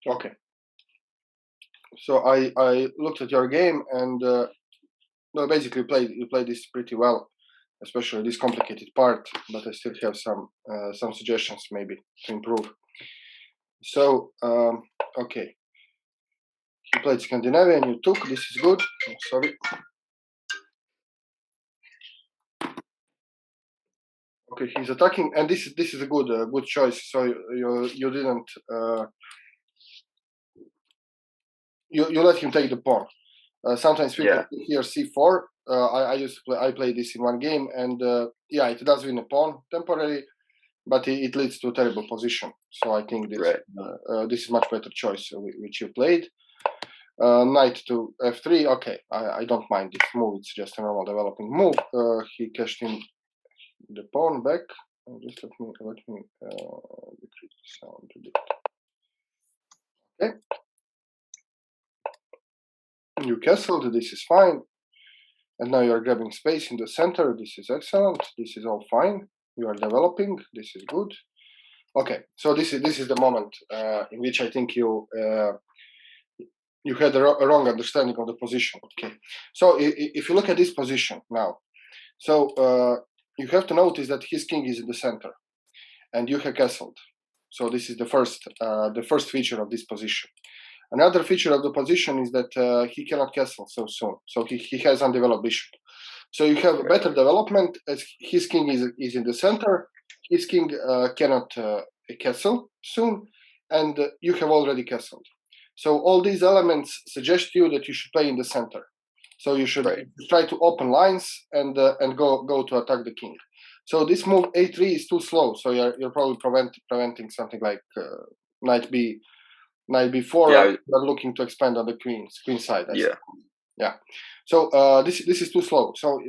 Okay. So I looked at your game and no, basically you played this pretty well, especially this complicated part. But I still have some suggestions maybe to improve. So okay, you played Scandinavian. You took. This is good. Sorry. Okay, he's attacking, and this is a good choice. So you didn't you let him take the pawn. Sometimes people here c4. I used to play. I played this in one game, and yeah, it does win a pawn temporarily, but it leads to a terrible position. So I think this is much better choice which you played. Knight to f3. Okay, I don't mind this move. It's just a normal developing move. He cashed in the pawn back. Just let me decrease the sound a bit. Okay. You castled. This is fine. And now you are grabbing space in the center. This is excellent. This is all fine. You are developing. This is good. Okay, so this is the moment in which I think you had a wrong understanding of the position. Okay, so if you look at this position now, so you have to notice that his king is in the center, and you have castled. So this is the first feature of this position. Another feature of the position is that he cannot castle so soon. So he has undeveloped bishop. So you have better development as his king is in the center. His king cannot castle soon, and you have already castled. So all these elements suggest to you that you should play in the center. So you should try to open lines and go to attack the king. So this move a3 is too slow. So you're probably preventing something like knight b4. You're looking to expand on the queen side. Yeah. So this is too slow. So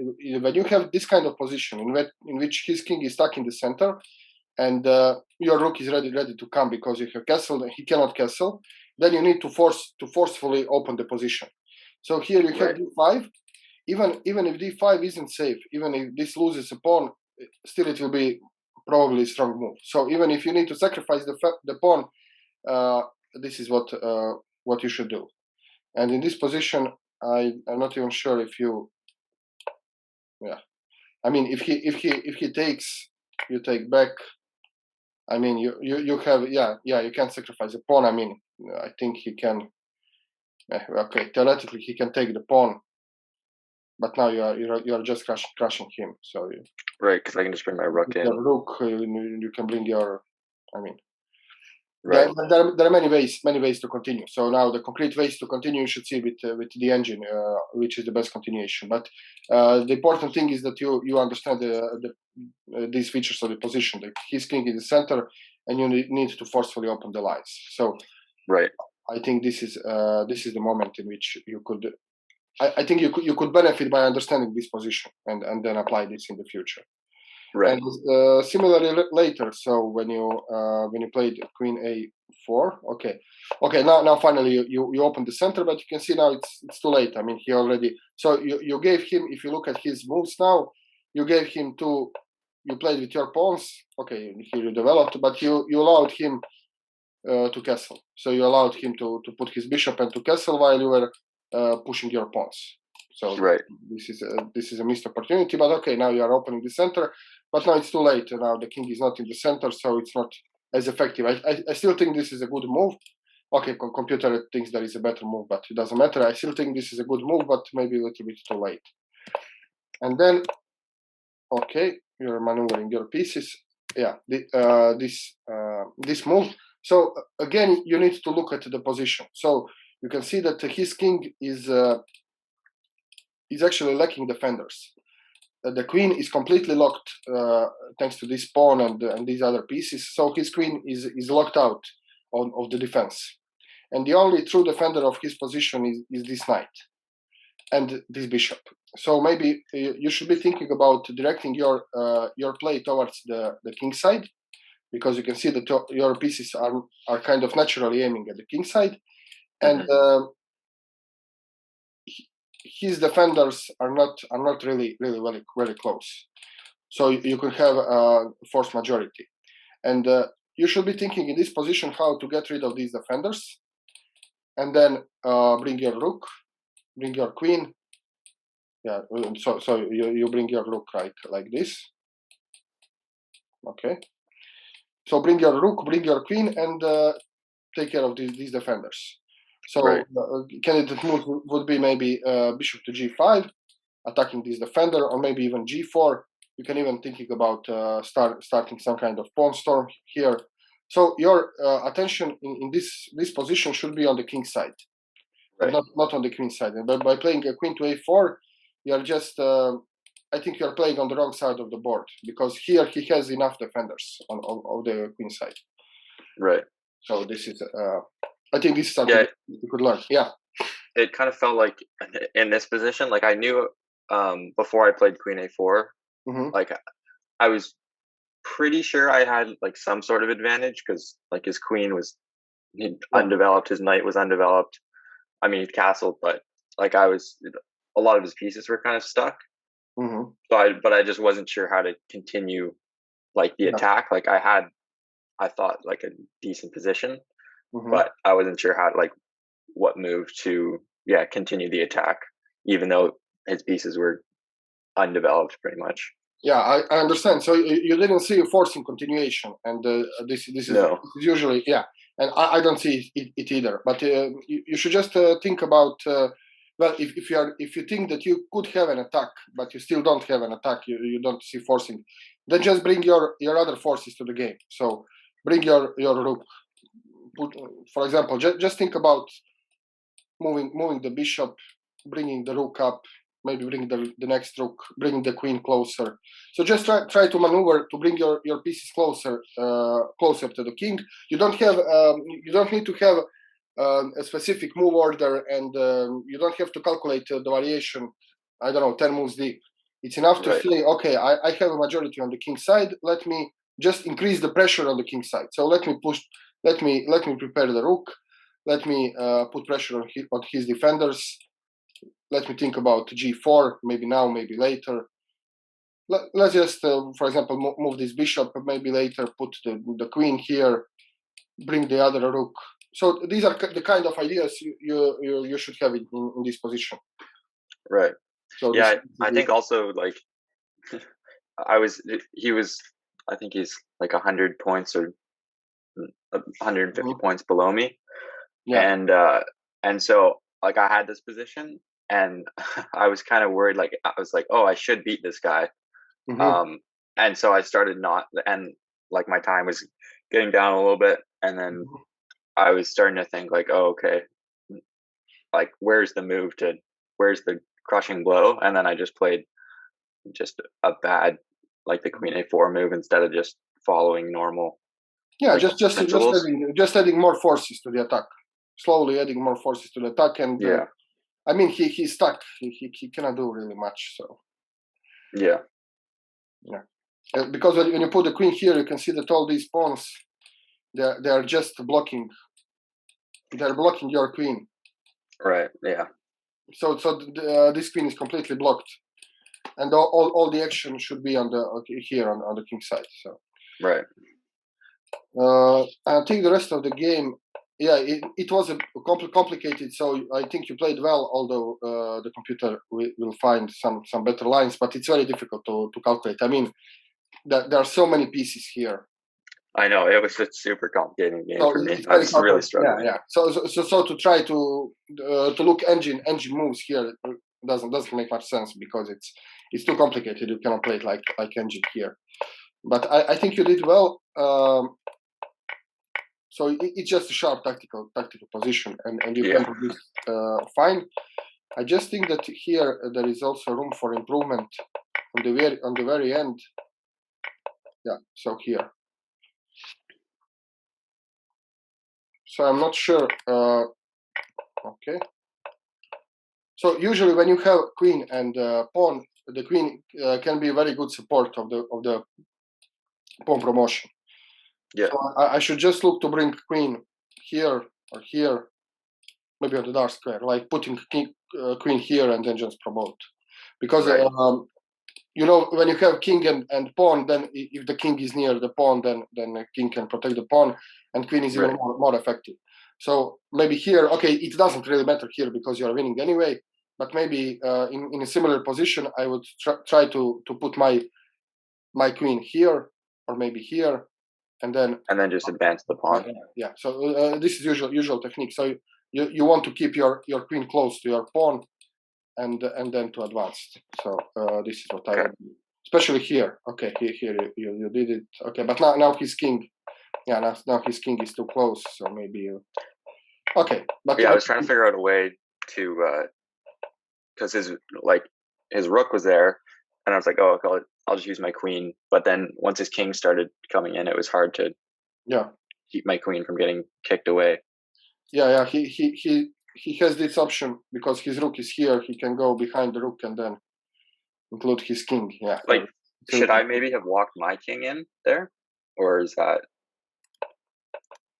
when you have this kind of position in which his king is stuck in the center, and your rook is ready to come because you have castled and he cannot castle, then you need to forcefully open the position. So here you have d5. Even if d5 isn't safe, even if this loses a pawn, still it will be probably a strong move. So even if you need to sacrifice the pawn, this is what you should do. And in this position, I'm not even sure if you, yeah. I mean, if he takes, you take back. I mean, you have, you can't sacrifice a pawn. I mean, I think he can. Okay, theoretically he can take the pawn, but now you are just crushing him. So because I can just bring my rook in. Rook, you can bring your. I mean. There are many ways to continue. So now the concrete ways to continue you should see with the engine, which is the best continuation. But the important thing is that you understand these features of the position. That his king in the center, and you need to forcefully open the lines. So I think this is the moment in which you could. I think you could benefit by understanding this position and then apply this in the future. And similarly later, so when you played queen a4, okay, now finally you open the center, but you can see now it's too late. I mean, he already. So you gave him. If you look at his moves now, you gave him you played with your pawns. Okay, here you developed, but you allowed him to castle. So you allowed him to put his bishop and to castle while you were pushing your pawns. So this is a missed opportunity. But okay, now you are opening the center. But now it's too late. Now the king is not in the center, so it's not as effective. I still think this is a good move. Okay, computer thinks there is a better move, but it doesn't matter. I still think this is a good move, but maybe a little bit too late. And then, okay, you're maneuvering your pieces. Yeah, this move. So again, you need to look at the position. So you can see that his king is actually lacking defenders. The queen is completely locked thanks to this pawn and these other pieces. So his queen is locked out of the defense. And the only true defender of his position is this knight and this bishop. So maybe you should be thinking about directing your play towards the king side, because you can see that your pieces are kind of naturally aiming at the king side. And his defenders are not really very close, so you can have a force majority, and you should be thinking in this position how to get rid of these defenders. and then bring your rook, bring your queen. Yeah, so you bring your rook like this. Okay. So bring your rook, bring your queen, and take care of these defenders. So Right. candidate move would be maybe bishop to g5, attacking this defender, or maybe even g4. You can even thinking about starting some kind of pawn storm here. So your attention in this position should be on the king side, Right. not on the queen side. And by playing a queen to a4, you are just I think you are playing on the wrong side of the board, because here he has enough defenders on the queen side. Right. So this is I think this is something you could learn. Yeah. It kind of felt like in this position, like I knew before I played queen a4, like I was pretty sure I had like some sort of advantage, because like his queen was undeveloped, his knight was undeveloped. I mean, he castled, but like a lot of his pieces were kind of stuck. But I just wasn't sure how to continue like the attack. Like I thought like a decent position, but I wasn't sure how to like what move to continue the attack, even though his pieces were undeveloped pretty much. Yeah, I understand. So you didn't see a forcing continuation, and this is usually and I don't see it either. But you should just think about well, if you think that you could have an attack, but you still don't have an attack, you don't see forcing, then just bring your other forces to the game. So bring your rook. For example, just think about moving the bishop, bringing the rook up, maybe bring the next rook, bring the queen closer. So just try to maneuver to bring your pieces closer to the king. You don't need to have a specific move order, and you don't have to calculate the variation. I don't know, 10 moves deep. It's enough to say, okay, I have a majority on the king side. Let me just increase the pressure on the king side. So let me push. Let me prepare the rook. Let me put pressure on his defenders. Let me think about g4, maybe now, maybe later. Let's just, for example, move this bishop, maybe later put the queen here, bring the other rook. So these are the kind of ideas you should have in this position. Right. So I think also like I think he's like 100 points or 150 points below me. Yeah. And so like I had this position, and I was kind of worried. Like I was like, oh, I should beat this guy. And so I started and like my time was getting down a little bit, and then I was starting to think like, oh, okay, like where's the crushing blow? And then I just played just a bad, like the queen a4 move instead of just following normal. Yeah, like, just adding more forces to the attack. Slowly adding more forces to the attack, and I mean he's stuck. He cannot do really much. So yeah, because when you put the queen here, you can see that all these pawns they are just blocking. They're blocking your queen. Right. Yeah. So this queen is completely blocked, and all the action should be on the here on the king side. So right. I think the rest of the game, it was a complicated. So I think you played well, although the computer will find some better lines, but it's very difficult to calculate. I mean, there are so many pieces here. I know, it was a super complicated game for me. I was really struggling. Yeah. So to try to look engine moves here doesn't make much sense, because it's too complicated. You cannot play it like engine here. But I think you did well. So it's just a sharp tactical position, and you can do this fine. I just think that here there is also room for improvement on the very end. Yeah. So here. So I'm not sure. Okay. So usually when you have queen and pawn, the queen can be a very good support of the pawn promotion. Yeah. So I should just look to bring queen here or here, maybe on the dark square, like putting queen here and then just promote. Because you know, when you have king and pawn, then if the king is near the pawn, then the king can protect the pawn, and queen is even more effective. So maybe here, okay, it doesn't really matter here because you're winning anyway. But maybe in a similar position, I would try to put my queen here, or maybe here, and then just advance the pawn. Yeah. So this is usual technique. So you want to keep your queen close to your pawn, and then to advance. So this is what I would do, especially here. Okay, here you did it. Okay, but now his king. Yeah, now his king is too close. So maybe you. Okay, but I was trying to figure out a way to because his rook was there, and I was like, oh, I'll just use my queen. But then once his king started coming in, it was hard to keep my queen from getting kicked away. Yeah. He has this option because his rook is here. He can go behind the rook and then include his king. Yeah. Like, should I maybe have walked my king in there, or is that?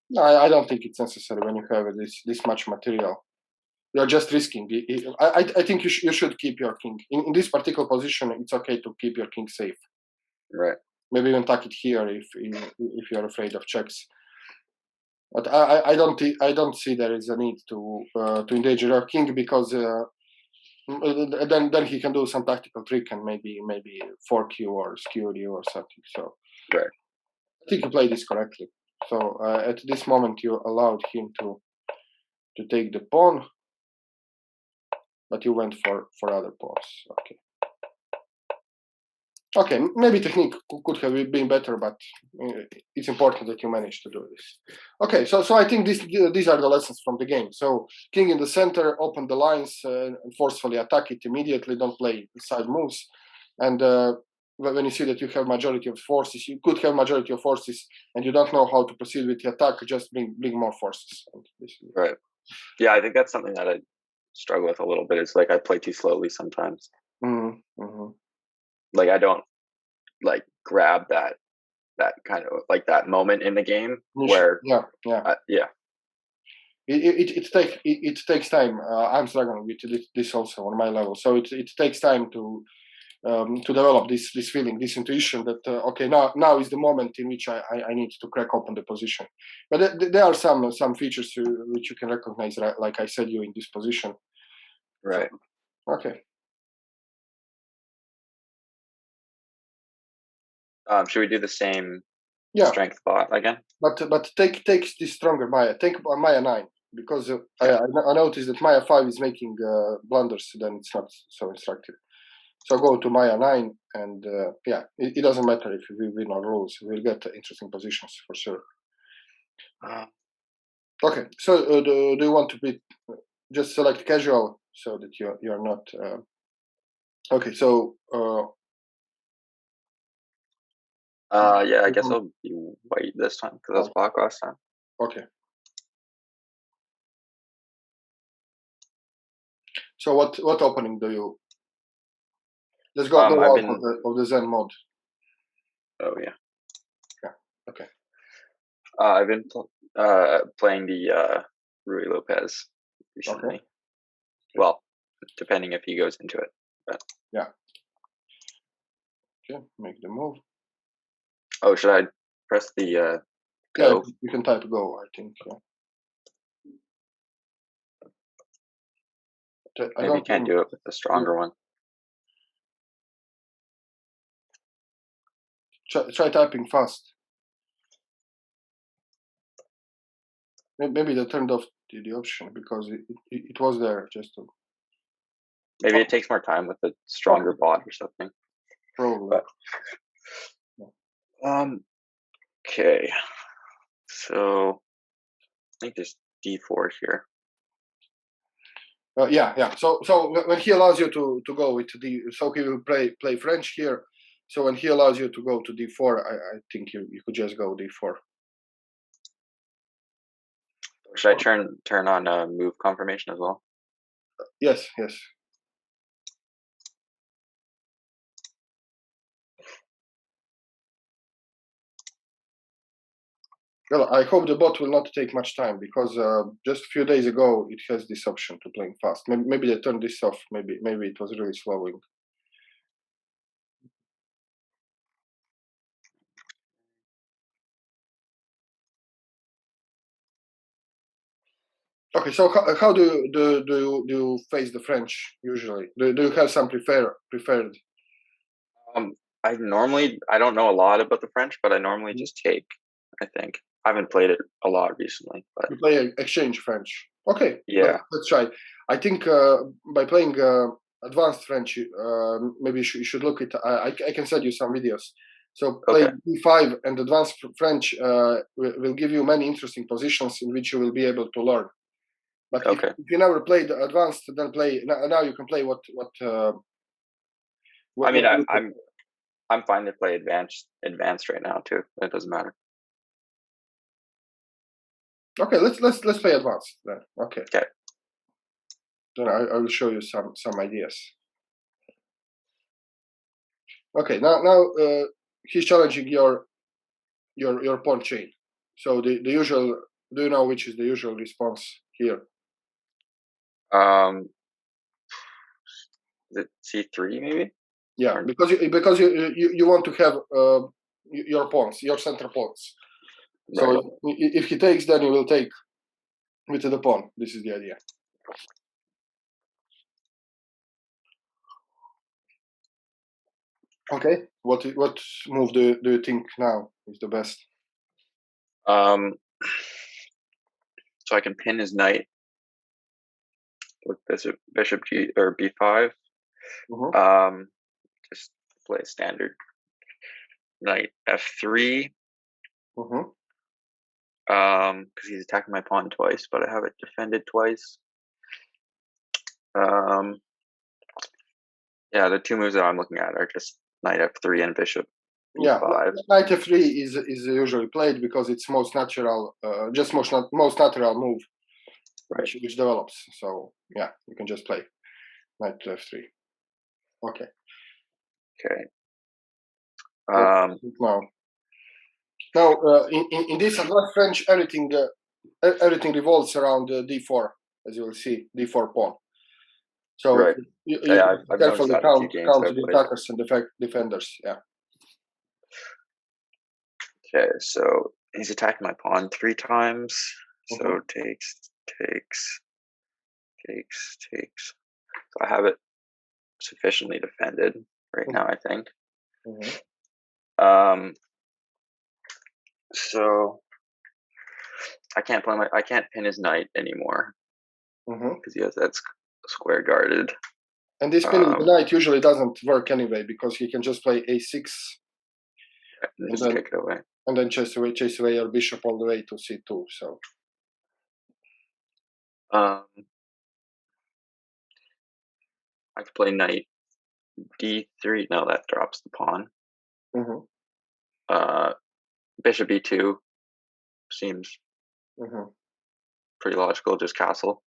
No, I don't think it's necessary when you have this much material. You're just risking. I think you should keep your king in this particular position. It's okay to keep your king safe. Right. Maybe even tuck it here if you're afraid of checks. But I don't see there is a need to endanger your king because then he can do some tactical trick and maybe fork you or skewer you or something. So right. I think you played this correctly. So at this moment you allowed him to take the pawn, but you went for other pawns. Okay, maybe technique could have been better, but it's important that you managed to do this. Okay, so I think these are the lessons from the game. So king in the center, open the lines, and forcefully attack it immediately. Don't play side moves, and when you see that you have majority of forces, you could have majority of forces, and you don't know how to proceed with the attack. Just bring more forces. Right. Yeah, I think that's something that I struggle with a little bit. It's like I play too slowly sometimes. Mm-hmm. Like I don't grab that kind of that moment in the game where it takes time. I'm struggling with this also on my level, so it takes time to develop this feeling, this intuition that okay, now is the moment in which I need to crack open the position. But there are some features which you can recognize, like I said, you in this position. Right. So, okay. Should we do the same strength bot again? But take this stronger Maya. Take Maya 9 because I noticed that Maya 5 is making blunders. Then it's not so instructive. So go to Maya 9 and it doesn't matter if we win or lose. We'll get interesting positions for sure. Okay, so do you want to be just select casual so that you're not okay? So yeah, I guess I'll be white this time because I was black last time. Okay. So what opening do you? Let's go out of the Zen mode. Oh yeah. Yeah. Okay. I've been playing the Ruy Lopez recently. Okay. Well, depending if he goes into it. But. Yeah. Okay, make the move. Oh, should I press the go? Yeah, you can type go, I think. Yeah. Maybe you can't do it with the stronger one. Try typing fast. Maybe they turned off the option because it was there just to. Maybe it takes more time with the stronger bot or something. Probably. But, okay. So I think there's d4 here. Yeah. So when he allows you to go with so he will play French here. So when he allows you to go to d4, I think you could just go d4. Should I turn on move confirmation as well? Yes. Well, I hope the bot will not take much time because just a few days ago it has this option to playing fast. Maybe they turned this off. Maybe it was really slowing. Okay, so how do you face the French usually? Do you have some preferred? I don't know a lot about the French, but I normally just take. I think I haven't played it a lot recently, but you play exchange French. Okay, yeah, let's try. I think by playing advanced French, maybe you should look at. I can send you some videos. So play B5 and advanced French will give you many interesting positions in which you will be able to learn. But if you never played advanced, then play now. You can play what I mean, I'm fine to play advanced right now too. It doesn't matter. Okay, let's play advanced then. Okay. Okay. Then I will show you some ideas. Okay, now he's challenging your pawn chain. So the usual. Do you know which is the usual response here? Is it C3 maybe? Yeah, because you want to have your pawns, your center pawns. So right. if he takes, then you will take with the pawn. This is the idea. Okay, what move do you think now is the best? So I can pin his knight with bishop G or B5. Just play a standard knight F3. Because he's attacking my pawn twice, but I have it defended twice. Yeah, the two moves that I'm looking at are just knight F3 and bishop B5. Yeah, knight F3 is usually played because it's most natural, just most natural move, right. which develops. So yeah, you can just play knight to F3. Okay. Now in this advanced French, everything revolves around D4, as you will see, D4 pawn. So right. you I've carefully count the attackers and defenders. Yeah. Okay, so he's attacked my pawn 3 times. So takes. So I have it sufficiently defended right now, I think. So I can't pin his knight anymore because he has that square guarded. And this pinning the knight usually doesn't work anyway because he can just play A6 and then kick it away, and then chase away your bishop all the way to C2. So I could play knight D3. No, that drops the pawn. Bishop E2 seems pretty logical. Just castle.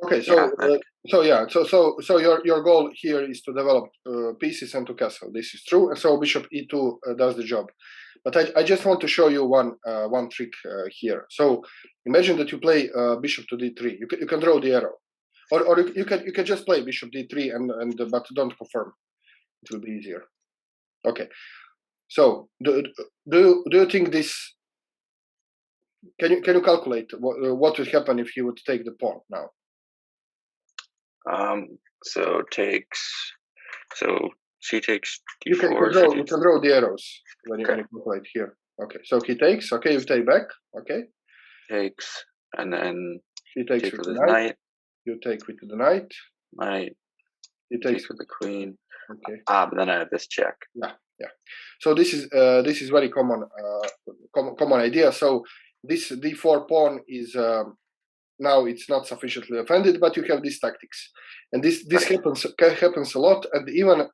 Okay, so your goal here is to develop pieces and to castle. This is true. And so bishop E2 does the job. But I just want to show you one trick here. So imagine that you play bishop to D3. You can draw the arrow, or you can just play bishop D3 but don't confirm. It will be easier. Okay. So do you think this? Can you calculate what would happen if he would take the pawn now? So she takes D4. You can draw the arrows when you calculate here. Okay, so he takes. Okay, you take back. Okay. Takes, and then he takes with the knight. You take with the knight. Knight. He takes with the queen. Okay. But then I have this check. Yeah. So this is very common idea. So this D4 pawn is now it's not sufficiently defended, but you have these tactics, and this happens a lot, and even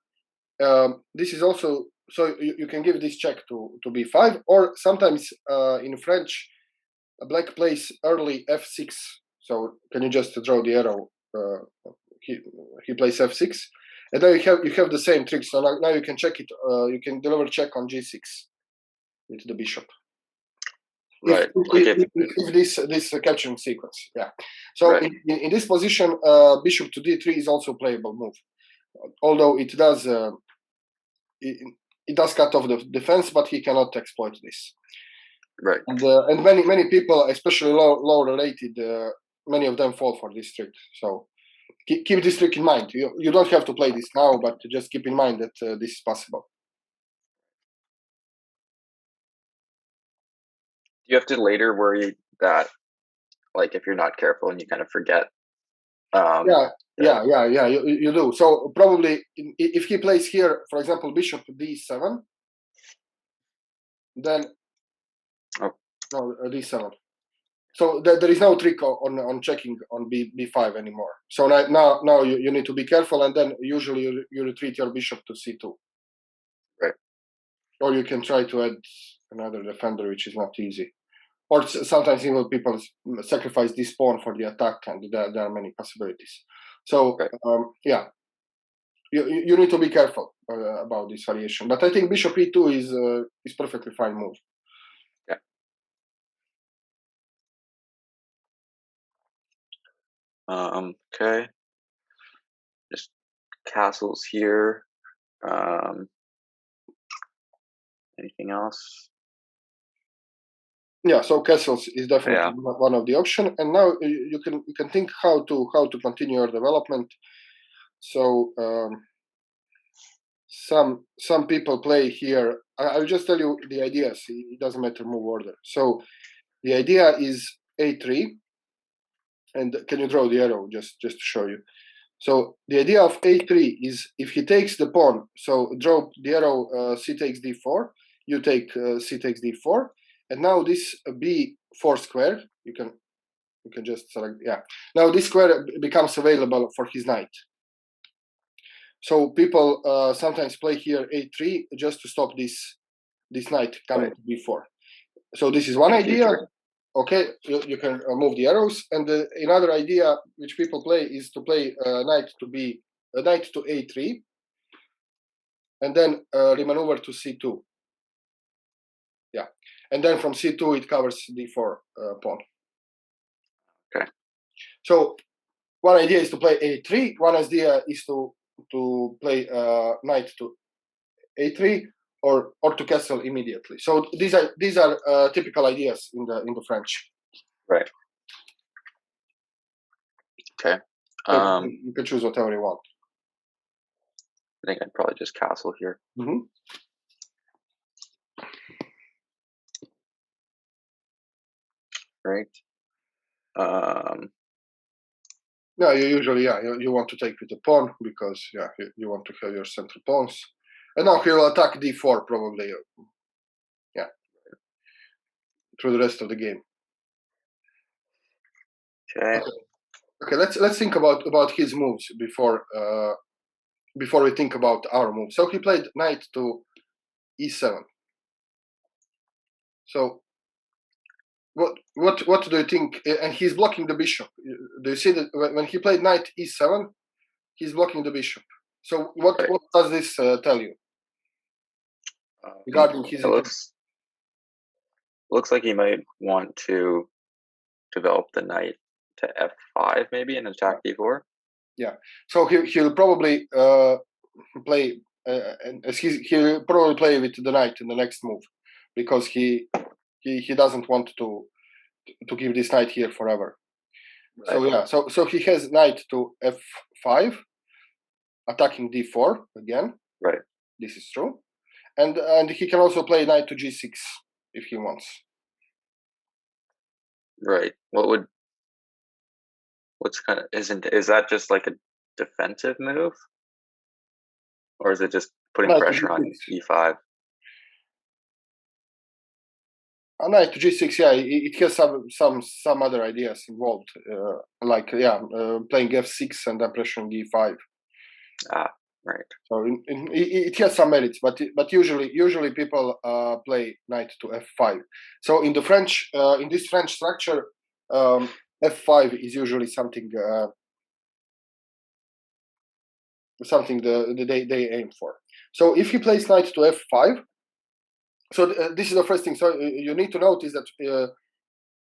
this is also so you can give this check to B5, or sometimes in French, a black plays early F6. So can you just draw the arrow? He plays F6, and then you have the same trick. So now you can check it. You can deliver check on G6 with the bishop. Right. If this capturing sequence, yeah. So in this position, bishop to D3 is also a playable move, although it does it does cut off the defense, but he cannot exploit this. Right. And many people, especially low related, many of them fall for this trick. So keep this trick in mind. You don't have to play this now, but just keep in mind that this is possible. You have to later worry that, like, if you're not careful and you kind of forget. Yeah, you do. So probably if he plays here, for example, bishop d7, then d7. So there is no trick on checking on b5 anymore. So now you need to be careful, and then usually you retreat your bishop to c2. Right. Or you can try to add another defender, which is not easy. Or sometimes even people sacrifice this pawn for the attack, and there are many possibilities. So yeah, you need to be careful about this variation. But I think bishop e2 is perfectly fine move. Yeah. Okay. Just castles here. Anything else? Yeah, so castles is definitely one of the option, and now you can think how to continue your development. So some people play here. I'll just tell you the ideas. It doesn't matter move order. So the idea is a3, and can you draw the arrow just to show you? So the idea of a3 is if he takes the pawn, so draw the arrow c takes d4, you take c takes d4, and now this b4 square, you can just select, now this square becomes available for his knight. So people sometimes play here a3 just to stop this knight coming to b4. So this is one idea. Okay, you can move the arrows, and another idea which people play is to play knight to a3, and then remaneuver to c2. Yeah, and then from c2 it covers d4 pawn. Okay. So one idea is to play a3. One idea is to play knight to a3 or to castle immediately. So these are typical ideas in the French. Right. Okay. You can choose whatever you want. I think I'd probably just castle here. Mm-hmm. Right. Yeah, you usually you want to take with the pawn because you want to have your central pawns, and now he will attack d4 probably. Through the rest of the game. Okay. Let's think about his moves before we think about our moves. So he played knight to e7. So what do you think? And he's blocking the bishop. Do you see that when he played knight e7, he's blocking the bishop? So what does this tell you regarding his? Looks like he might want to develop the knight to f5 maybe and attack d4. Yeah. So he'll probably play and he'll probably play with the knight in the next move because he doesn't want to give this knight here forever. Right. So he has knight to f5, attacking d4 again. Right. This is true, and he can also play knight to g6 if he wants. Right. Is that just like a defensive move, or is it just putting pressure on e5? Knight to g6, it has some other ideas involved, like playing f6 and then pressuring e5. Right. So it has some merits, but usually people play knight to f5. So in the French, in this French structure, f5 is usually something they aim for. So if he plays knight to f5, so this is the first thing. So you need to notice that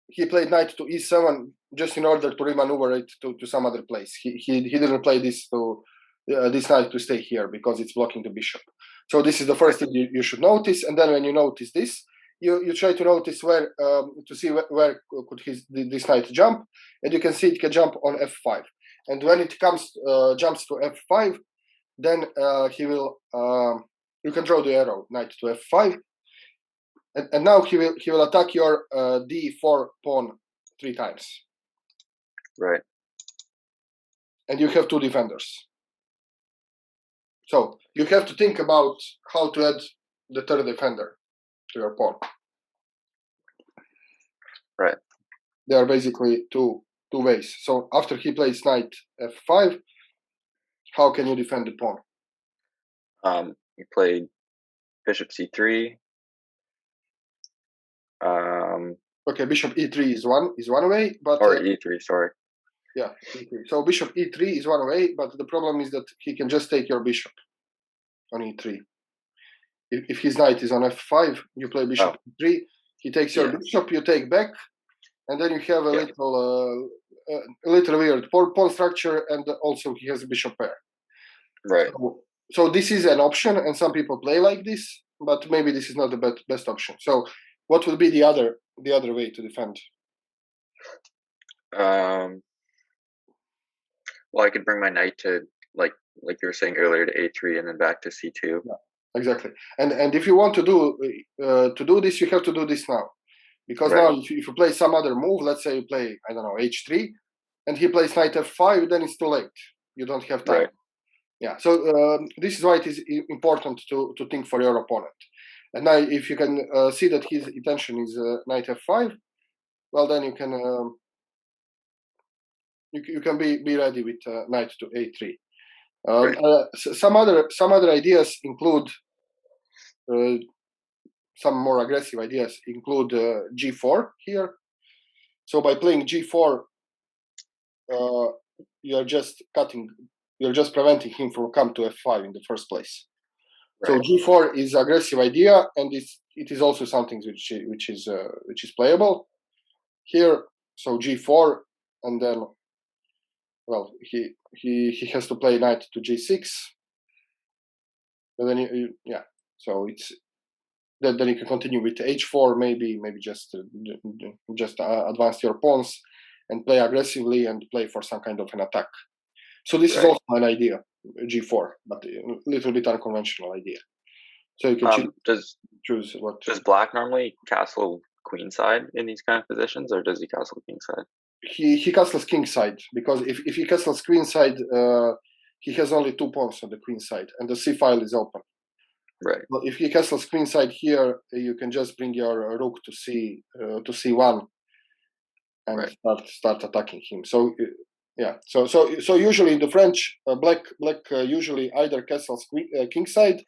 he played knight to e7 just in order to remaneuver it to some other place. He didn't play this to this knight to stay here because it's blocking the bishop. So this is the first thing you should notice, and then when you notice this, you try to notice where to see where could this knight jump, and you can see it can jump on f5. And when it comes jumps to f5, then he will. You can draw the arrow knight to f5, and now he will attack your d4 pawn 3 times. Right. And you have 2 defenders. So you have to think about how to add the 3rd defender to your pawn. Right. There are basically two ways. So after he plays knight f5, how can you defend the pawn? You played bishop c3. Okay, bishop e3 is one way, but or e3, sorry. Yeah, e3. So bishop e3 is one way, but the problem is that he can just take your bishop on e3. If his knight is on f5, you play bishop e3. He takes your bishop, you take back, and then you have a little weird pawn structure, and also he has a bishop pair. Right. So this is an option, and some people play like this, but maybe this is not the best option. So what would be the other way to defend? Well, I could bring my knight to like you were saying earlier to a3 and then back to c2. Yeah, exactly. And if you want to do this, you have to do this now, because now if you play some other move, let's say you play h3, and he plays knight f5, then it's too late. You don't have time. Right. Yeah. So this is why it is important to think for your opponent. And now, if you can see that his intention is knight f5, well, then you can you can be ready with knight to a3. Some other ideas include some more aggressive ideas include g4 here. So by playing g4, you're just preventing him from come to f5 in the first place. Right. So g4 is aggressive idea, and it is also something which is playable here. So g4, and then, well, he has to play knight to g6, and then so it's then you can continue with h4, maybe just advance your pawns and play aggressively and play for some kind of an attack. So this is also an idea, g4, but a little bit unconventional idea. So you can choose what. Does black normally castle queenside in these kind of positions, or does he castle kingside? He castles kingside, because if he castles queenside, he has only 2 pawns on the queen side, and the c file is open. Right. But if he castles queenside here, you can just bring your rook to c1 and start attacking him. So so usually in the French, black usually either castles kingside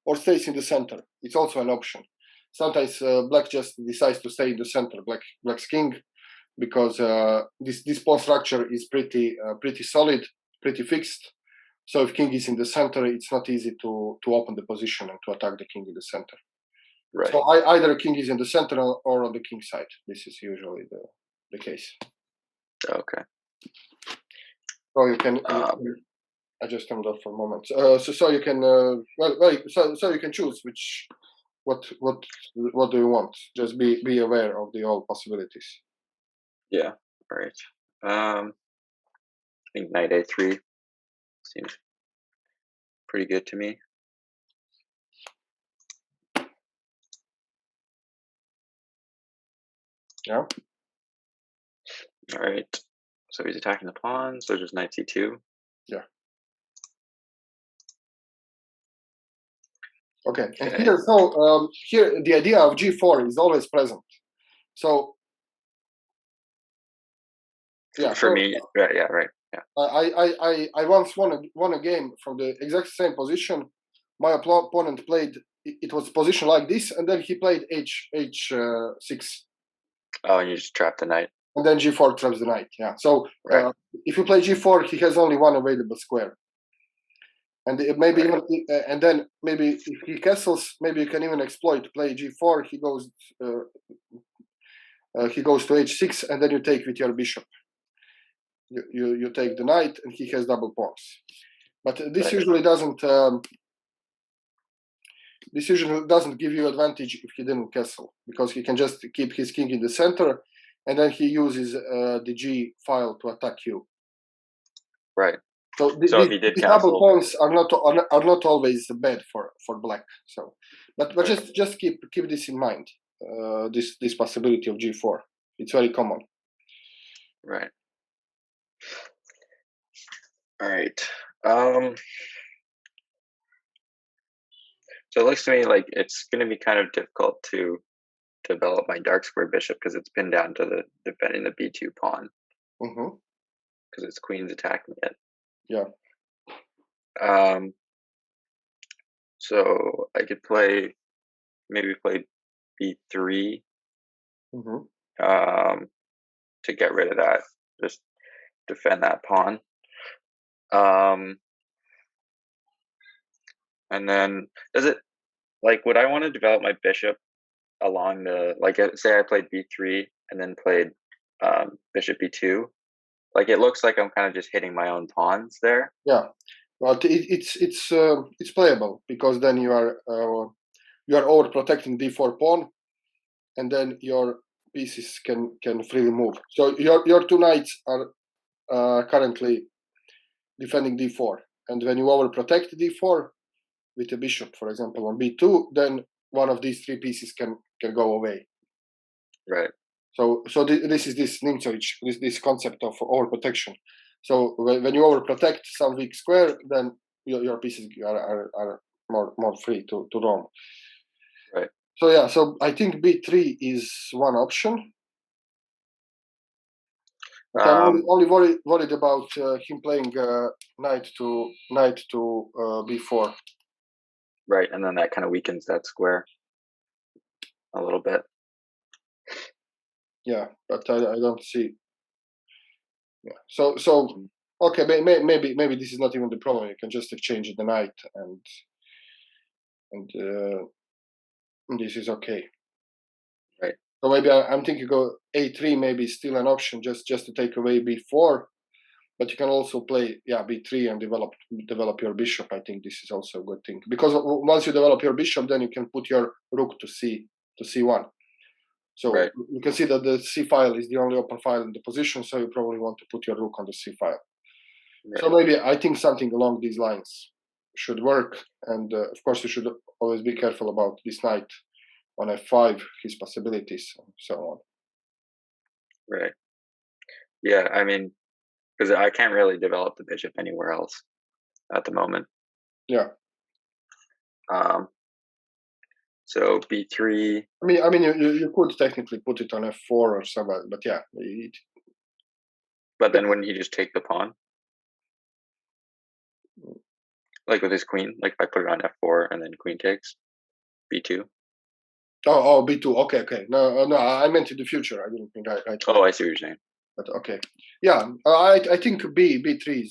or stays in the center. It's also an option. Sometimes black just decides to stay in the center, black's king, because this pawn structure is pretty solid, pretty fixed. So if king is in the center, it's not easy to open the position and to attack the king in the center. Right. So either king is in the center or on the king side. This is usually the case. Okay. So you can I just turned off for a moment. So you can so you can choose what do you want. Just be aware of all possibilities. Yeah. Right. I think knight a3 seems pretty good to me. Yeah. All right. So he's attacking the pawn. So just knight c2. Yeah. Okay. And here, so here the idea of g4 is always present. So yeah. For me, right. Yeah. Right. Yeah. I once won a game from the exact same position. My opponent played. It was position like this, and then he played h6. Oh, and you just trap the knight. And then g4 traps the knight. Yeah. So if you play g4, he has only one available square. And maybe even, and then maybe if he castles, maybe you can even exploit play g4. He goes to h6, and then you take with your bishop. You take the knight, and he has double pawns. But this usually doesn't this usually doesn't give you advantage if he didn't castle, because he can just keep his king in the center, and then he uses the G file to attack you. Right. So, if he did these castle, double pawns are not always bad for black. So, but right. just keep this in mind. This possibility of G4, it's very common. Right. All right. So it looks to me like it's going to be kind of difficult to develop my dark square bishop because it's pinned down to defending the b2 pawn. Because its queen's attacking it. Yeah. So I could maybe play b3 to get rid of that, just defend that pawn. And then would I want to develop my bishop along say I played b3 and then played bishop b2? Like, it looks like I'm kind of just hitting my own pawns there. Yeah, but it's playable, because then you are overprotecting d4 pawn, and then your pieces can freely move. So your two knights are currently defending d4, and when you overprotect d4 with a bishop, for example, on b2, then one of these three pieces can go away. Right. So this is this Nimzowitsch, this concept of overprotection. So when you overprotect some weak square, then your pieces are more free to roam. Right. So yeah, so I think b3 is one option. But I'm only worried about him playing knight to b4. Right, and then that kind of weakens that square a little bit. Yeah, but I don't see. Yeah. So okay, maybe this is not even the problem. You can just exchange the knight, and this is okay. Right. So maybe I'm thinking go a3 maybe still an option, just to take away b4, but you can also play b3 and develop your bishop. I think this is also a good thing, because once you develop your bishop, then you can put your rook to c1. So right. You can see that the c file is the only open file in the position, so you probably want to put your rook on the c file. Right. So maybe I think something along these lines should work, and of course you should always be careful about this knight on f5, his possibilities, and so on. Right. Yeah, I mean, because I can't really develop the bishop anywhere else at the moment. Yeah. So b3. I mean, you could technically put it on f4 or something, but yeah. But then wouldn't he just take the pawn? Like with his queen, like if I put it on f4 and then queen takes b2. Oh, b2. Okay. No, I meant in the future. I didn't mean right. Oh, I see what you're saying. But okay, yeah, I think b3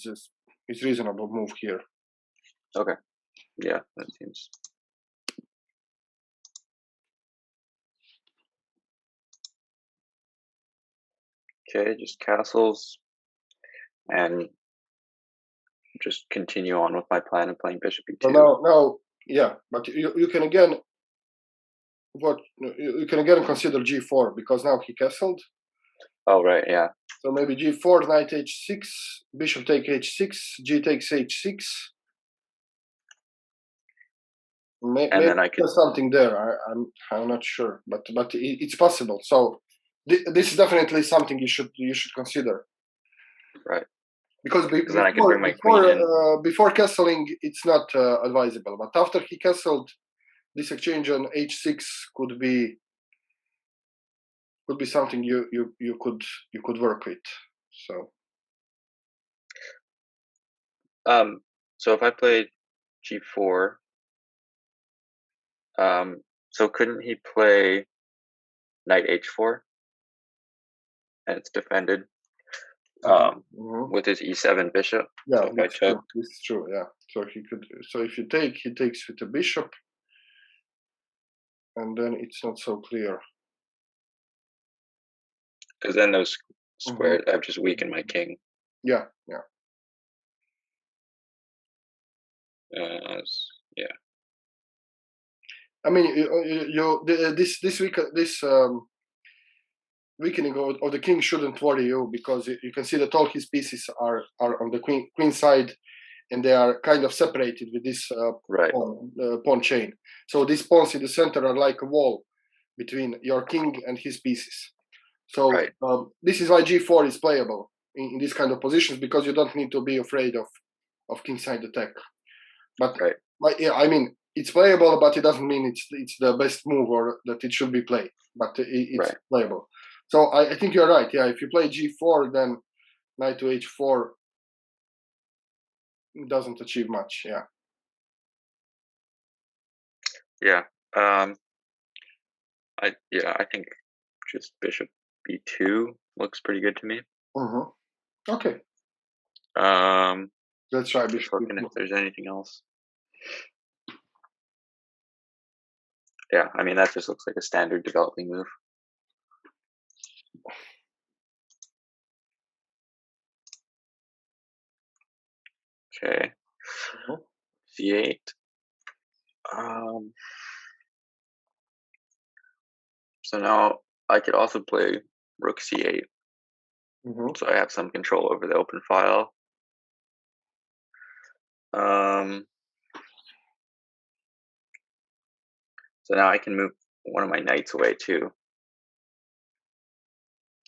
is reasonable move here. Okay, yeah, that seems. Okay, just castles, and just continue on with my plan of playing bishop b2. So now, yeah, but you can again consider g4, because now he castled. Oh right, yeah. So maybe g4, knight h6, bishop take h6, g takes h6. Maybe then I could something there. I'm not sure, but it's possible. So this is definitely something you should consider. Right. Because then I can bring my queen in. Before castling, it's not advisable. But after he castled, this exchange on h6 could be something you could work with. So. So if I played g4, so couldn't he play knight h4, and it's defended with his e7 bishop? Yeah, so that's true. This is true. Yeah, so he could. So if you take, he takes with the bishop, and then it's not so clear. Because then those squares, I've just weakened my king. Yeah. Yeah. I mean, this week weakening of the king shouldn't worry you, because you can see that all his pieces are on the queen side, and they are kind of separated with this pawn chain. So these pawns in the center are like a wall between your king and his pieces. So this is why g4 is playable in these kind of positions, because you don't need to be afraid of kingside attack. But yeah, I mean, it's playable, but it doesn't mean it's the best move or that it should be played. But it's playable. So I think you're right. Yeah, if you play g4, then knight to h4 doesn't achieve much. Yeah. Yeah. I think just bishop b2 looks pretty good to me. Okay. Let's try bishop looking if there's anything else. Yeah, I mean, that just looks like a standard developing move. Okay. c8. So now I could also play rook c8. So I have some control over the open file. So now I can move one of my knights away too,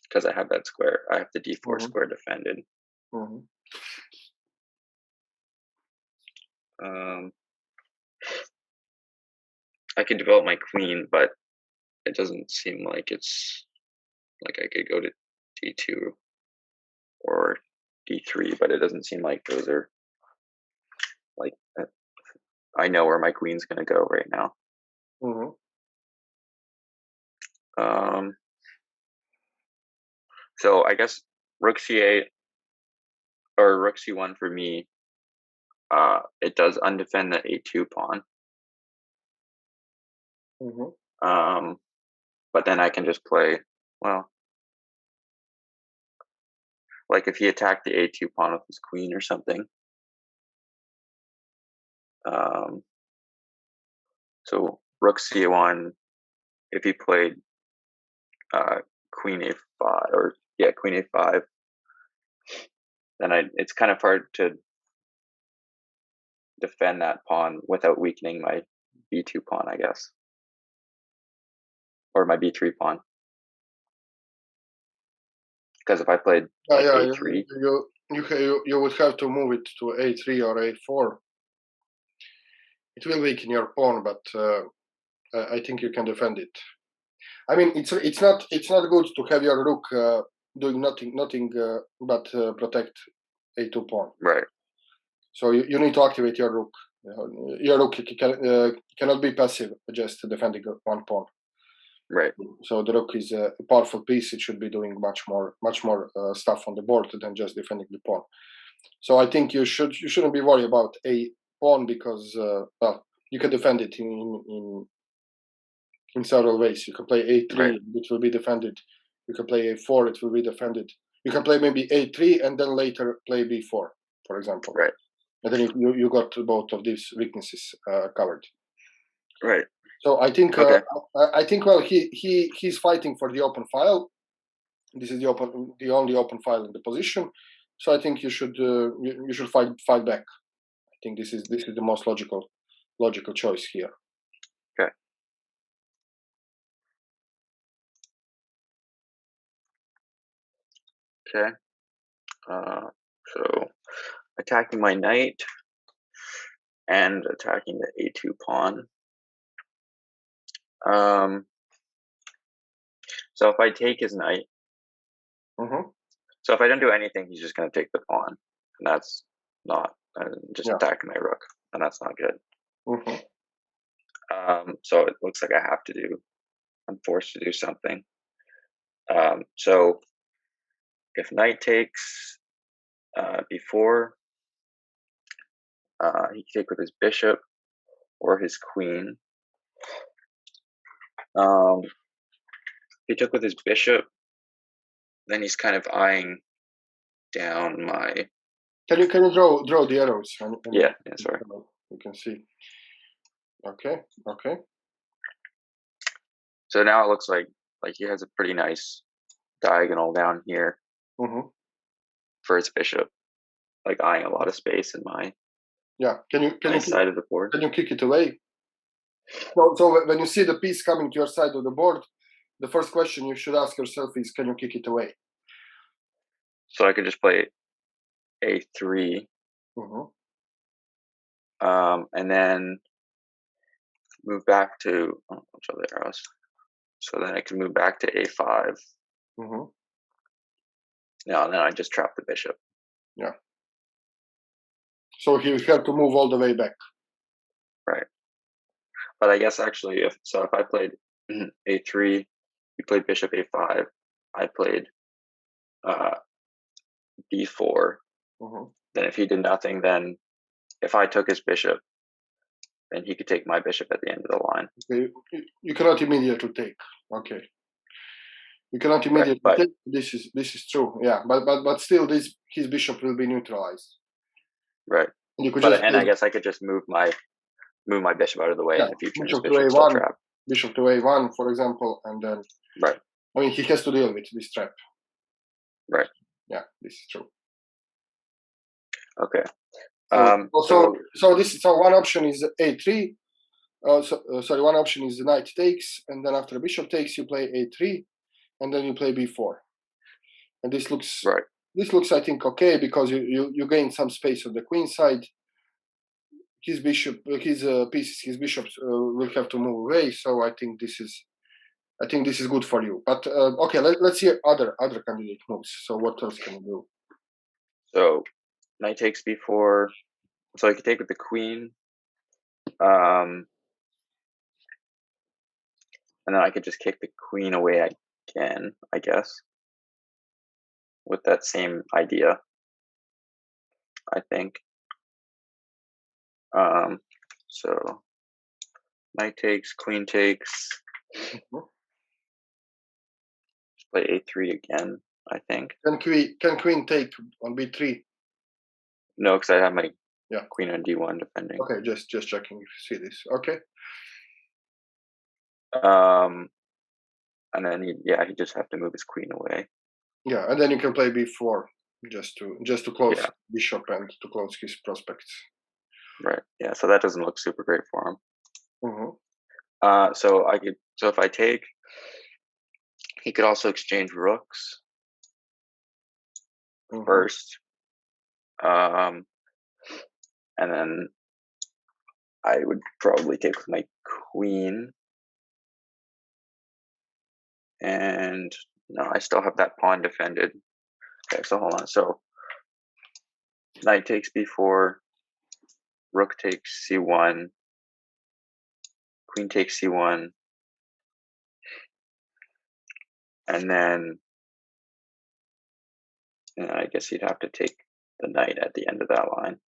because I have that square. I have the d4 square defended. I can develop my queen, but it doesn't seem like it's like I could go to d2 or d3, but it doesn't seem like those are like, I know where my queen's going to go right now. So I guess rook c8 or rook c1 for me, it does undefend the a2 pawn. But then I can just play, well, like if he attacked the a2 pawn with his queen or something. So rook c1, if he played queen a5, or queen a5, then it's kind of hard to defend that pawn without weakening my b2 pawn, I guess, or my b3 pawn. Because if I played like a3, you would have to move it to a3 or a4. It will weaken your pawn, but I think you can defend it. I mean, it's not good to have your rook doing nothing but protect a2 pawn. Right. So you need to activate your rook. Your rook cannot be passive, just defending one pawn. Right. So the rook is a powerful piece. It should be doing much more stuff on the board than just defending the pawn. So I think you shouldn't be worried about a pawn, because well, you can defend it in several ways. You can play a3, it will be defended. You can play a4, it will be defended. You can play maybe a3 and then later play b4, for example. Right. And then you got both of these weaknesses covered. Right. So I think well, he's fighting for the open file. This is the only open file in the position. So I think you should fight back. I think this is the most logical choice here. Okay. So attacking my knight and attacking the a2 pawn. So if I take his knight, so if I don't do anything, he's just going to take the pawn, and that's not just attacking my rook, and that's not good. So it looks like I'm forced to do something. So if knight takes b4, he can take with his bishop or his queen. If he took with his bishop, then he's kind of eyeing down my. Can you draw the arrows? Yeah, sorry. You can see. Okay. So now it looks like he has a pretty nice diagonal down here for his bishop, like eyeing a lot of space in my side of the board. Can you kick it away? So when you see the piece coming to your side of the board, the first question you should ask yourself is, can you kick it away? So I could just play a3, and then move back to which other arrows. So then I can move back to a5. Yeah, and then I just trap the bishop. Yeah. So he will have to move all the way back. Right. But I guess actually, if I played a3, you played bishop a5, I played b4. Then if he did nothing, then if I took his bishop, then he could take my bishop at the end of the line. Okay. You cannot immediately take. Okay. You cannot immediately take. This is true. Yeah, but still, his bishop will be neutralized. Right. And you could I guess I could just move my bishop out of the way in the future. Bishop to a1, bishop to a1, for example, and then. Right. I mean, he has to deal with this trap. Right. Yeah, this is true. Okay. So one option is a3. One option is knight takes, and then after bishop takes, you play a3, and then you play b4. And this looks right. This looks, I think, okay, because you gain some space on the queen side. His bishops will have to move away. So I think this is good for you. But okay, let's see other candidate moves. So what else can you do? So knight takes b4. So I could take with the queen. And then I could just kick the queen away again, I guess. With that same idea, I think. So knight takes, queen takes. Play a3 again, I think. Can queen take on b3? No, because I have my queen on d1 defending. Okay, just checking if you see this. Okay. And then he just have to move his queen away. Yeah, and then you can play b4 just to close bishop and to close his prospects. Right. Yeah. So that doesn't look super great for him. So if I take, he could also exchange rooks first. And then I would probably take with my queen. And no, I still have that pawn defended. Okay, so hold on. So knight takes b4, rook takes c1, queen takes c1, and then I guess he'd have to take the knight at the end of that line.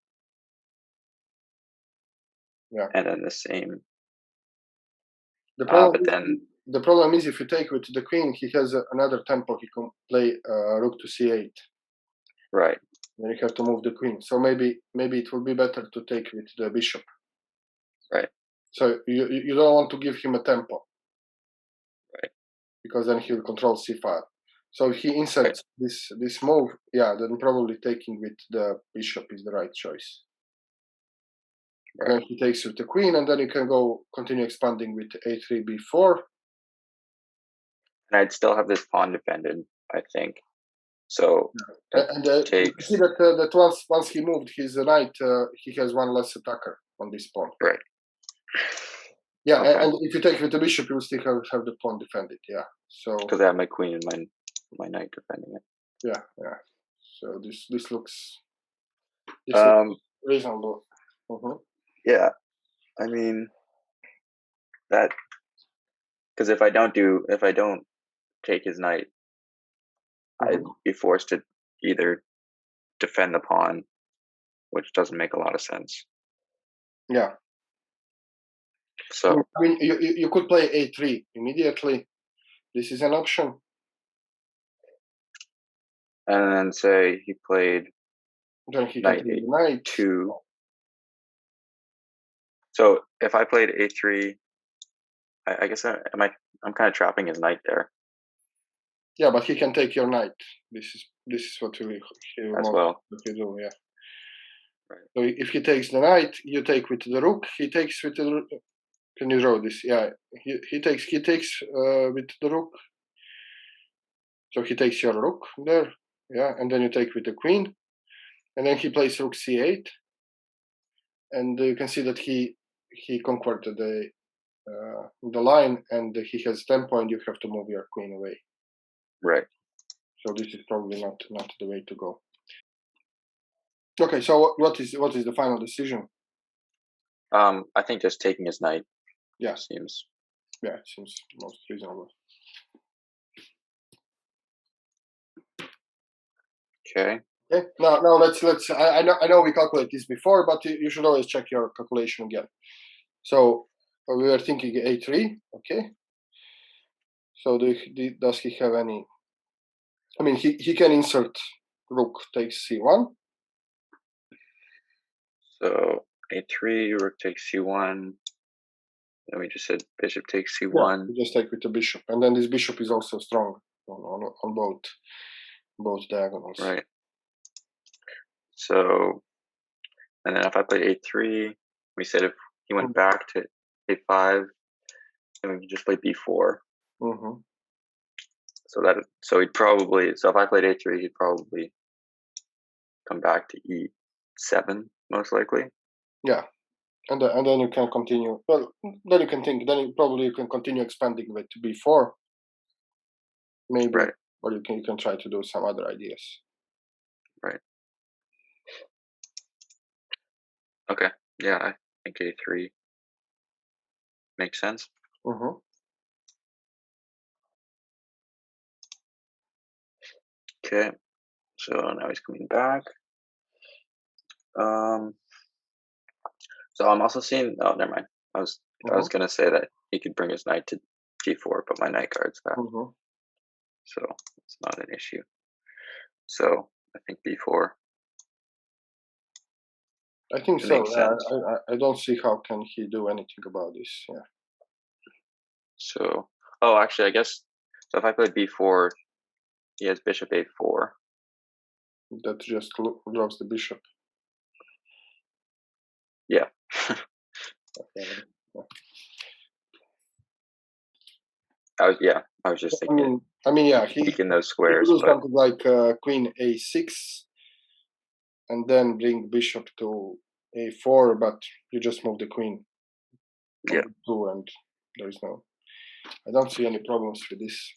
Yeah. And then the same. The problem is if you take with the queen, he has another tempo. He can play rook to c8. Right. Then you have to move the queen. So maybe it will be better to take with the bishop. Right. So you don't want to give him a tempo. Right. Because then he'll control c5. So if he inserts this move, then probably taking with the bishop is the right choice. Right. Then he takes with the queen, and then you can continue expanding with a3, b4. And I'd still have this pawn defended, I think. So you see that once he moved his knight, he has one less attacker on this pawn. Right. Yeah, okay. And if you take with the bishop, you will still have the pawn defended. Yeah. So because I have my queen and my knight defending it. Yeah. So this looks reasonable. Yeah, I mean that because if I don't take his knight, I'd be forced to either defend the pawn, which doesn't make a lot of sense. Yeah. So I mean, you could play a3 immediately. This is an option. And then say he played knight a2. So if I played a3, I guess I'm kind of trapping his knight there. Yeah, but he can take your knight. This is what he as well. Do, yeah. Right. So if he takes the knight, you take with the rook. He takes with the. Can you draw this? Yeah, he takes with the rook. So he takes your rook there. Yeah, and then you take with the queen, and then he plays rook c8, and you can see that he conquered the line, and he has 10 points. You have to move your queen away. Right. So this is probably not the way to go. Okay, so what is the final decision? I think just taking his knight. Yeah, it seems most reasonable. Okay. Okay. Now let's. I know we calculated this before, but you should always check your calculation again. So we were thinking a3. Okay. So does he have any? I mean, he can insert rook takes c1. So a3, rook takes c1. Then we just said bishop takes c1. Yeah, just take with the bishop, and then this bishop is also strong on both diagonals. Right. So, and then if I played a3, we said if he went back to a5, then we can just play b4. Mm-hmm. So he'd probably, so if I played a3, he'd probably come back to e7 most likely. Yeah, and then you can continue. Well, then you can think. Then you can continue expanding with b4. Maybe, right. Or you can try to do some other ideas. Right. Okay. Yeah, I think a3 makes sense. Mm-hmm. Okay. So now he's coming back. So I'm also seeing. Oh, never mind. I was gonna say that he could bring his knight to g4, but my knight guard's back, so it's not an issue. So I think b4. I think so. I don't see how can he do anything about this. Yeah. So, actually, I guess so. If I play b4, he has bishop a4. That just drops the bishop. Yeah. I was just thinking. I mean, yeah, he can those squares. He could do something like queen a6, and then bring bishop to a4, but you just move the queen. Yeah. And there is no. I don't see any problems with this.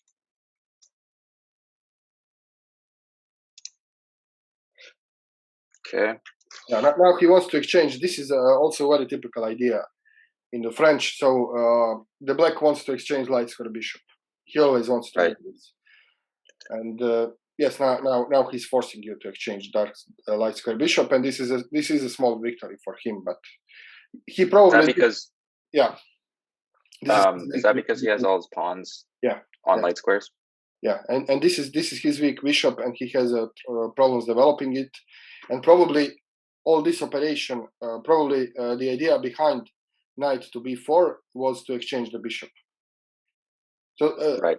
Okay. Yeah, now he wants to exchange. This is also a very typical idea in the French. So the black wants to exchange light square bishop. He always wants to do this. And yes, now he's forcing you to exchange dark light square bishop, and this is a small victory for him. But he probably is that because yeah. Is that because he has all his pawns? Yeah. On light squares. Yeah, and this is his weak bishop, and he has problems developing it, and probably all this operation, the idea behind knight to b4 was to exchange the bishop. So right.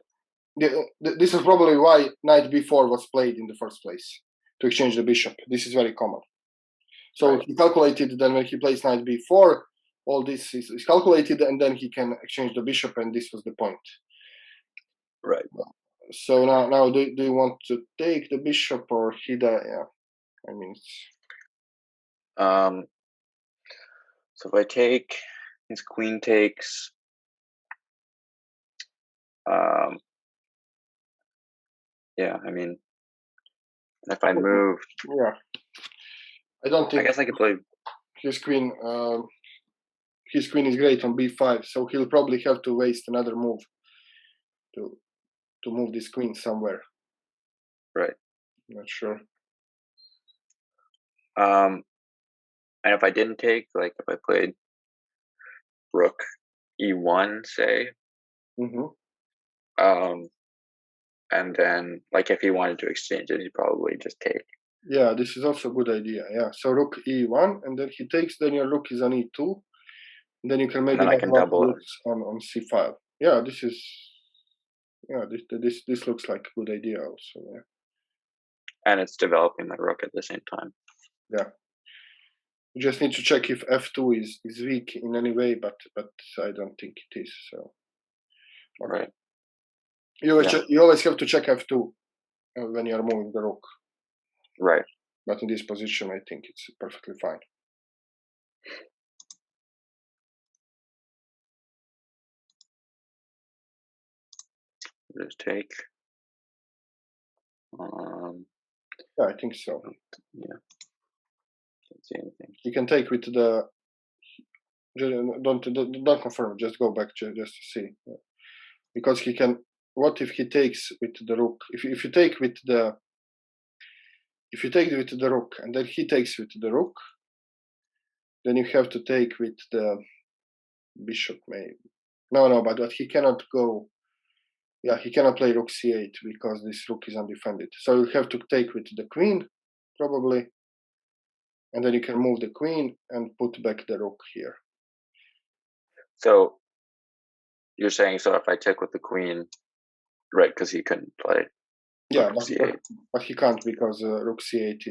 This is probably why knight b4 was played in the first place, to exchange the bishop. This is very common. So he calculated that when he plays knight b4, all this is calculated, and then he can exchange the bishop, and this was the point. Right. So now do you want to take the bishop or Hida? Yeah, I mean. So if I take, his queen takes. Yeah, I mean, if I move. Yeah, I don't think. I guess I could play. His queen. His queen is great on b5, so he'll probably have to waste another move to move this queen somewhere. Right. Not sure. And if I didn't take, like, if I played rook e1, say. And then, like, if he wanted to exchange it, he'd probably just take. Yeah, this is also a good idea. Yeah, so rook e1, and then he takes. Then your rook is on e2, And then you can maybe and then I have can one double it on c5. Yeah, this looks like a good idea also. Yeah. And it's developing my rook at the same time. Yeah. You just need to check if f2 is weak in any way, but I don't think it is. So. Okay. Right. You always have to check f2 when you are moving the rook. Right. But in this position, I think it's perfectly fine. Just take. Yeah, I think so. Yeah. Can't see anything. You can take with the. Don't confirm. Just go back just to see, because he can. What if he takes with the rook? If you take with the. If you take with the rook and then he takes with the rook, then you have to take with the bishop, maybe. No, but he cannot go. Yeah, he cannot play rook c8 because this rook is undefended. So you have to take with the queen, probably, and then you can move the queen and put back the rook here. So you're saying, so if I take with the queen, right, because he couldn't play. Yeah, but he can't because rook c8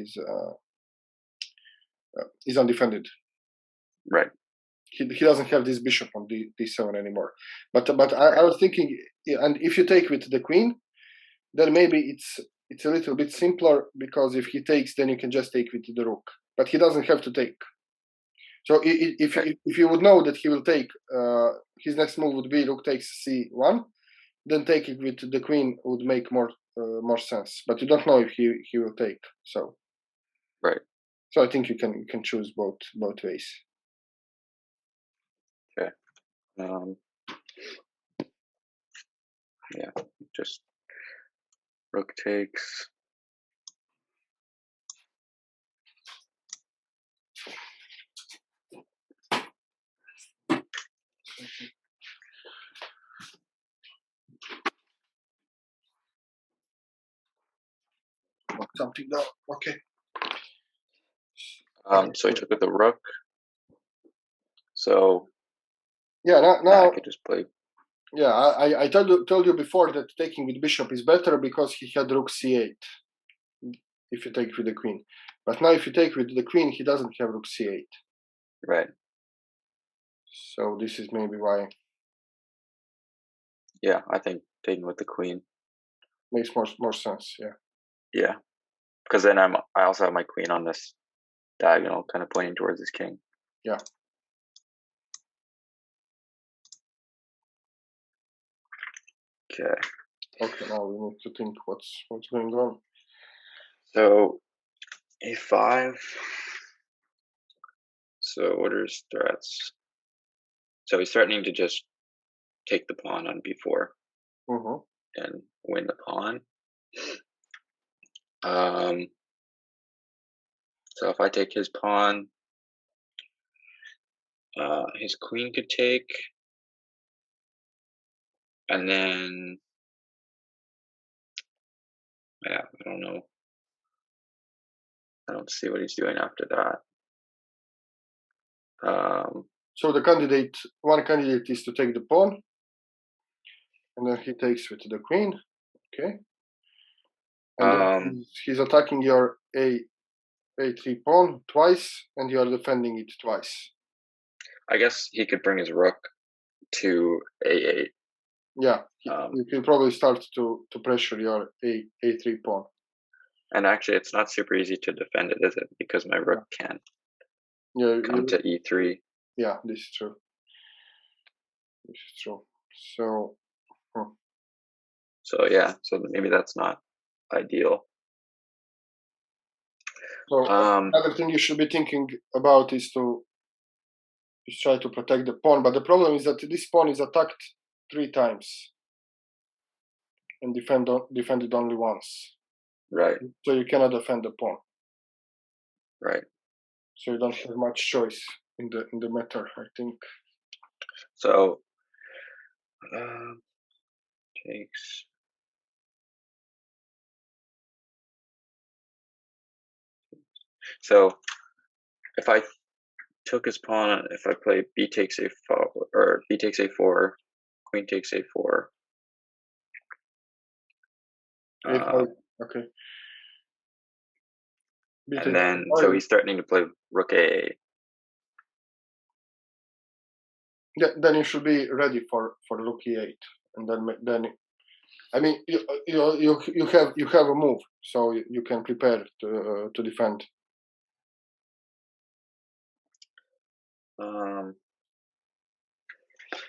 is undefended. Right. He doesn't have this bishop on d7 anymore. But I was thinking, and if you take with the queen, then maybe it's a little bit simpler, because if he takes, then you can just take with the rook. But he doesn't have to take. So if you would know that he will take, his next move would be rook takes c1, then taking with the queen would make more sense. But you don't know if he will take. So right. So I think you can choose both ways. Okay. Yeah, just rook takes. Something down. Okay. So I took with the rook. So yeah, now I could just play. Yeah, I told you before that taking with bishop is better because he had rook c8 if you take with the queen. But now if you take with the queen, he doesn't have rook c8. Right. So this is maybe why. Yeah, I think taking with the queen makes more sense. Yeah. Yeah, because then I also have my queen on this diagonal, kind of pointing towards his king. Yeah. Okay. Okay, now we need to think what's going on. So a5. So what are his threats? So he's threatening to just take the pawn on b4 and win the pawn. So if I take his pawn, his queen could take, and then yeah, I don't know. I don't see what he's doing after that. So the one candidate is to take the pawn, and then he takes with the queen. Okay. And then he's attacking your a3 pawn twice, and you are defending it twice. I guess he could bring his rook to a8. Yeah, you can probably start to pressure your a3 pawn. And actually, it's not super easy to defend it, is it? Because my rook can come to e3. Yeah, this is true. So. So yeah, so maybe that's not ideal. So another thing you should be thinking about is to try to protect the pawn. But the problem is that this pawn is attacked 3 times and defended only once. Right. So you cannot defend the pawn. Right. So you don't have much choice in the matter, I think. So takes. So if I took his pawn. If I play b takes a4 or b takes a4, queen takes a4. Okay. And then so he's threatening to play rook a. Yeah, then you should be ready for rook e8, and then I mean you have a move, so you can prepare to defend.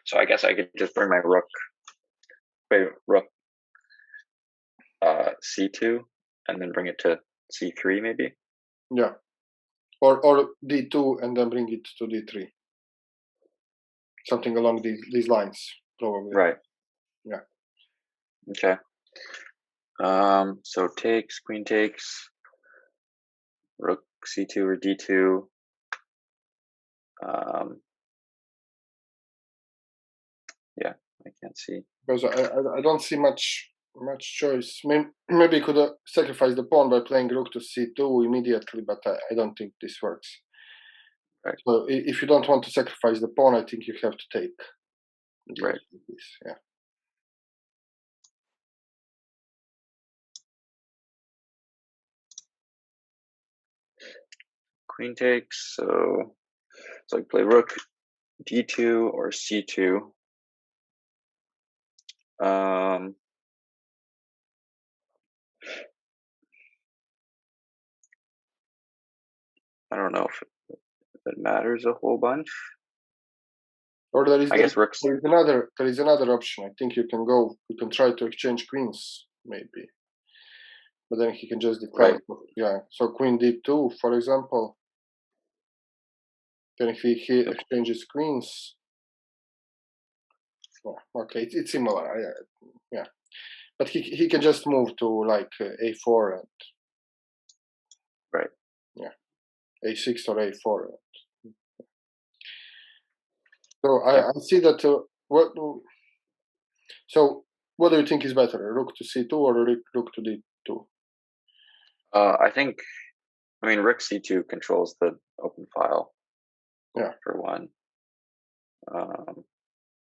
So I guess I could just bring my rook, play rook c2, and then bring it to c3 maybe. Yeah, or d2 and then bring it to d3. Something along these lines, probably. Right. Yeah. Okay. So takes, queen takes, rook c2 or d2. Yeah, I can't see. Because I don't see much choice. Maybe you could sacrifice the pawn by playing rook to c2 immediately, but I don't think this works. Right. So if you don't want to sacrifice the pawn, I think you have to take. Right. This, yeah. Queen takes, so I play rook d2 or c2. I don't know if it matters a whole bunch. Or there is another option. I think you can try to exchange queens maybe, but then he can just decline. Right. Yeah. So queen d2, for example. Then if he exchanges queens. Oh, okay, it's similar. Yeah. But he can just move to like a4 and. Right. Yeah. a6 or a4. So I see that. So what do you think is better, rook to c2 or rook to d2? I mean, rook c2 controls the open file. Yeah. For one.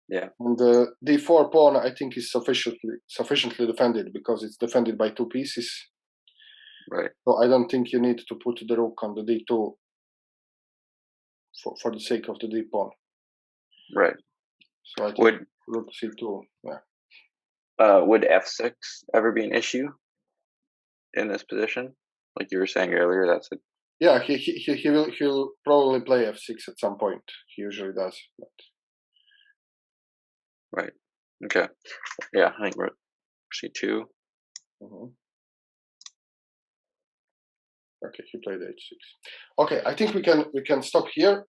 Yeah. And the d4 pawn, I think, is sufficiently defended because it's defended by two pieces. Right. So I don't think you need to put the rook on the d2 for the sake of the d pawn. Right. So I think rook c2. Yeah. Would f6 ever be an issue in this position? Like you were saying earlier, that's it. Yeah, he'll probably play f6 at some point. He usually does. But... Right. Okay. Yeah, I think rook c2. Okay, he played h6. Okay, I think we can stop here.